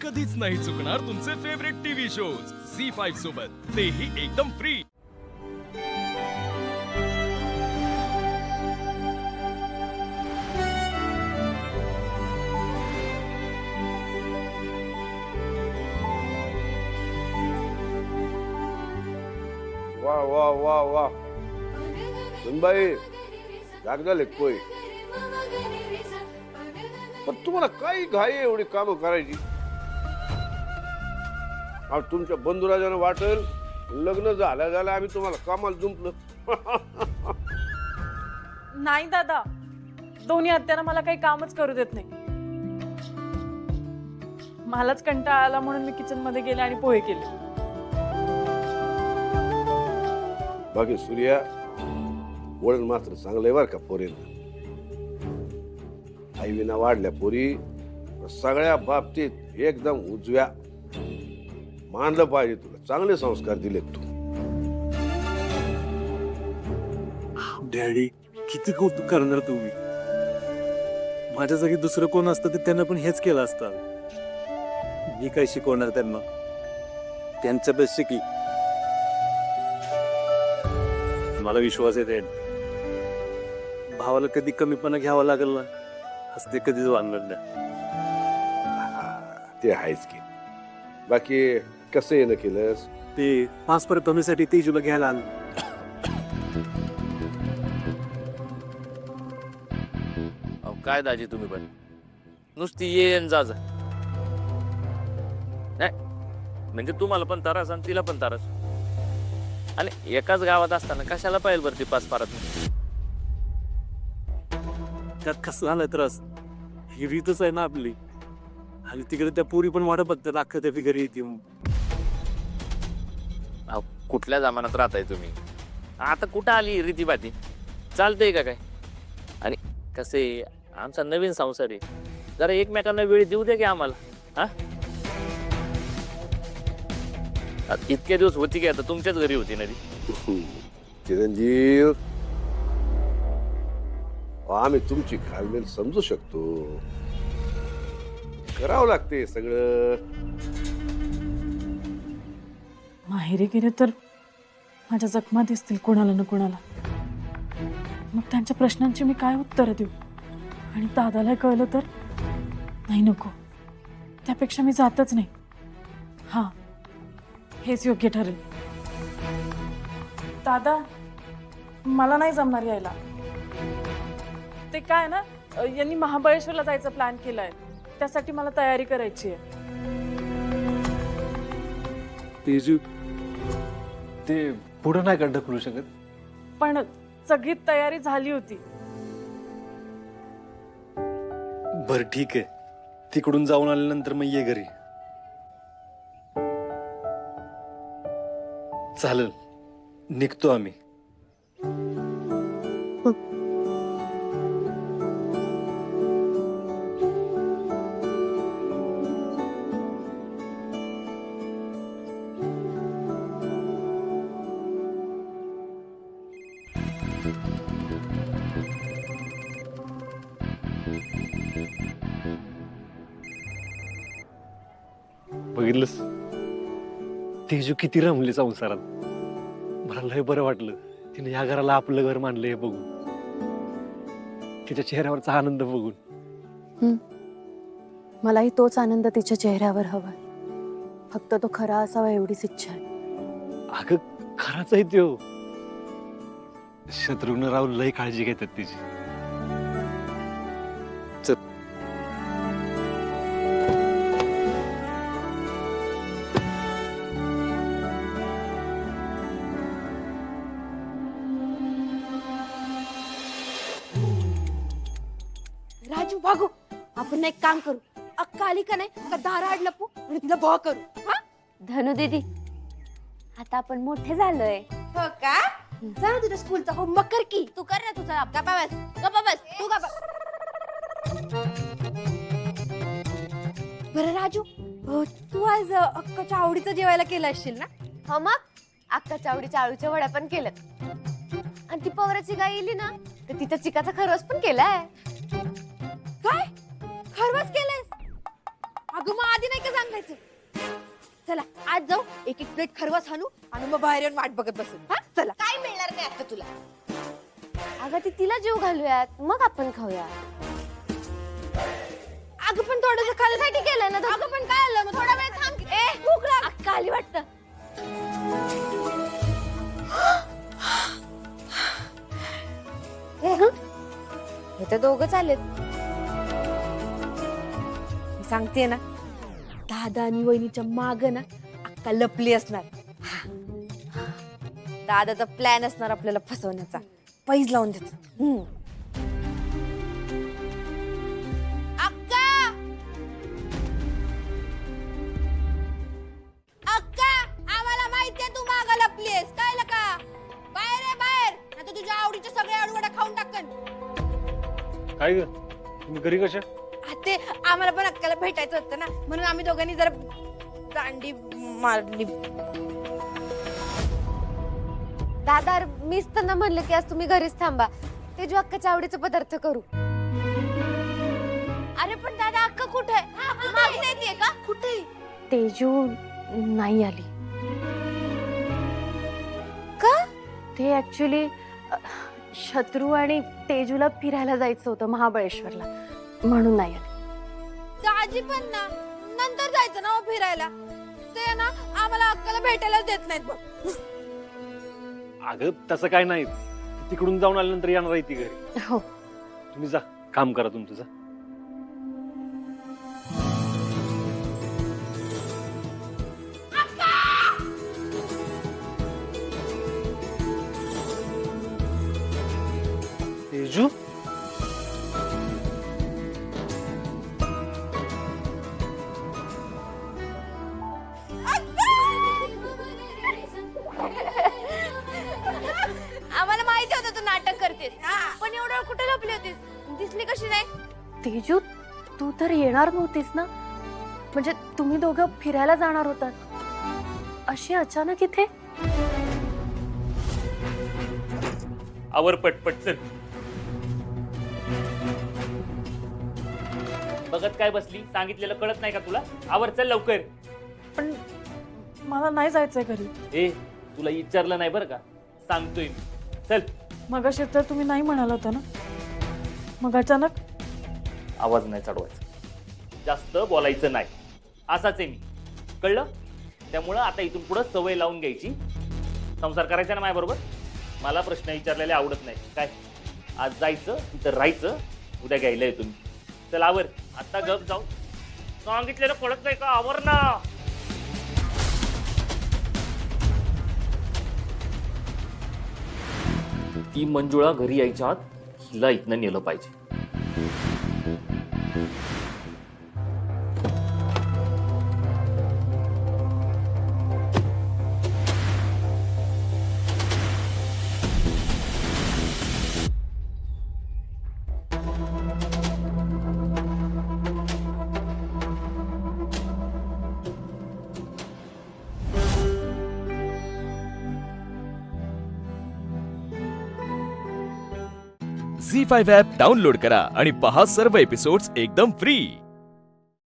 कधीच नाही चुकणार तुमचे फेवरेट टीव्ही शोज झी5 सोबत, तेही एकदम फ्री। वाह वाह वाह वाह सुनबाई जाग झाले कोय पण तुम्हाला काही घाई आहे एवढी कामं करायची? आणि तुमच्या बंधुराजानं वाटेल लग्न झाल्या झाल्या आम्ही तुम्हाला कामाला जुंपलं। नाही दादा, दोन्ही आत्यानं मला काही कामच करू देत नाही। मलाच कंटाळा आला म्हणून मी किचन मध्ये गेले आणि पोहे केले। बाकी सूर्या वळण मात्र चांगलंय बर का पोरींना। आई विना वाढल्या पोरी सगळ्या बाबतीत एकदम उजव्या। मानलं पाहिजे तुला, चांगले संस्कार दिलेत तू। डॅडी किती कौतुक करणार तुम्ही। माझ्या जागी दुसरं कोण असतं तर त्यांना पण हेच केलं असतं। मी काय शिकवणार त्यांना, त्यांच्या बेस्ट शिकी। मला विश्वास आहे डॅड, भावाला कधी कमीपणा घ्यावा लागेल ना हसते कधीच वाढणार नाही। ते आहेच की। बाकी कसं येणं केलंस? ते पास परत होण्यासाठी तेजूला घ्यायला आलं। काय दाजी तुम्ही पण नुसती येन जा नाही, म्हणजे तुम्हाला पण त्रास आणि तिला पण त्रास, आणि एकाच गावात असताना कशाला पाहिजे बरं ती पास पारत? त्यात कसं झालं त्रास, ही रीतच आहे ना आपली। आणि तिकडे त्या पोरी पण वाटत बघतात अख्खं त्या फिगरी येते। कुठल्या जमान्यात राहताय तुम्ही? आता कुठं आली रीतीबाती? चालतंय का काय? आणि कसे आमचा नवीन संसार आहे, जरा एकमेकांना वेळ देऊ दे की आम्हाला। हा इतके दिवस होती की आता तुमच्याच घरी होती ना ती। चिरंजीव, आम्ही तुमची घालमेल समजू शकतो, करावं लागते सगळं। माहेरी गेले तर माझ्या जखमा दिसतील कोणाला ना कोणाला, मग त्यांच्या प्रश्नांची मी काय उत्तर देऊ? आणि दादाला कळलं तर? नाही, नको, त्यापेक्षा मी जातच नाही। हा, हेच योग्य ठरेल। दादा, मला नाही जमणार यायला। ते काय ना, यांनी महाबळेश्वरला जायचा प्लॅन केलाय, त्यासाठी मला तयारी करायची आहे। तेजू ते पुढे नाही का ढकलू शकत? पण सगळी तयारी झाली होती। बर ठीक आहे, तिकडून जाऊन आल्यानंतर मग ये घरी। चालेल, निघतो आम्ही। बघितलंस तेजू किती रमली संसारात। मला लय बरं वाटलं तिने या घराला आपलं घर मानलं हे बघून, तिच्या चेहऱ्यावरचा आनंद बघून। मलाही तोच आनंद तिच्या चेहऱ्यावर हवा, फक्त तो खरा असावा एवढीच इच्छा आहे। अगं खराच आहे तो। शत्रुघ्नराव लय काळजी घेतात तिची। चल राजू भागू, आपण एक काम करू, अक्का आली का नाही का दाराआड लपू आणि तिला भॉ करू। हा धनु दीदी, आता आपण मोठे झालोय। हो का? जा ना तुझ्या स्कूलचा होमवर्क कर की। तू कर ना तुझा। गप्पा बस, गप्पा बस, तू गप्पा। बरं राजू, तू आज अक्काच्या आवडीचं जेवायला केलं असशील ना? हो मग, अक्काच्या आवडीच्या आळूच्या वड्या पण केल्यात, आणि ती पवराची गाय येली ना तर तिच्या चिकाचा खरवस पण केलाय। काय खरवस केलंस? अगं मग आधी नाही का सांगायचं. चला आज जाऊ, एक एक प्लेट खरवस हाणू आणि मग बाहेर येऊन वाट बघत बसू. हा चला. काय मिळणार नाही आता तुला. अगं ती तिला जीव घालूयात मग आपण खाऊया. अगं पण थोडंसं खाण्यासाठी केलंय ना. अगं पण काय आलं मग थोडा वेळ थांब. ए भूक लाग. अक्का आली वाटतं. हे तर दोघच आलेत. मी सांगते ना, दादा आणि वहिनीच्या माग ना अक्का लपली असणार. दादाचा प्लॅन असणार आपल्याला फसवण्याचा. पैज लावून देत. अक्का अक्का आम्हाला माहितीये तू माग लपलीस. कळलं का? बाहेर आहे बाहेर, आता तुझ्या आवडीचे सगळे आळूवडा खाऊन टाकन. काय ग तुम्ही घरी कशा? ते आम्हाला पण अक्काला भेटायचं होतं ना, म्हणून आम्ही दोघांनी जरा दांडी मारली. दादा मीच त्यांना म्हणलं की आज तुम्ही घरीच थांबा. ते जो अक्काच्या आवडीचे पदार्थ करू. अरे पण दादा अक्का कुठे आहे? मागे नाहीये का? कुठे? तेजू नाही आली. का? ते ऍक्च्युली शत्रू आणि तेजूला फिरायला जायचं होतं महाबळेश्वरला, म्हणून नाही आली. दाजी पण ना नंतर जायचं ना फिरायला. ते ना आम्हाला अक्काला भेटायला देत नाहीत बघ. अगं तसं काय नाही, तिकडून जाऊन आल्यानंतर येणार आहे ती घरी. हो. तुम्ही जा, काम करा तुमचं जा. तेजू आम्हाला माहिती होतं तू नाटक करतेस, पण एवढं वेळ कुठे लपली होतीस? दिसली कशी नाही? तेजू तू तर येणार नव्हतीस ना, म्हणजे तुम्ही दोघं फिरायला जाणार होतात, अशी अचानक इथे? आवर पटपट चल. बघत काय बसली? सांगितलेलं कळत नाही का तुला? आवर चल लवकर. पण मला नाही जायचंय घरी. ए तुला विचारलं नाही बरं का, सांगतोय मी. चल. मगाशी तर तुम्ही नाही म्हणाला होता ना, मग अचानक? आवाज नाही चढवायचा, जास्त बोलायचं नाही, असाच आहे मी, कळलं? त्यामुळं आता इथून पुढं सवय लावून घ्यायची. संसार करायचा ना माझ्याबरोबर. मला प्रश्न विचारलेले आवडत नाही. काय आज जायचं तिथं राहायचं, उद्या घ्यायला येतो मी. चल आवर, आता गप जाऊ. सांगितलेलं कळत नाही का? आवर ना. ती मंजुळा घरी यायच्या आत हिला इथनं नेलं पाहिजे. झी5 ॲप डाउनलोड करा आणि पहा सर्व एपिसोड्स एकदम फ्री.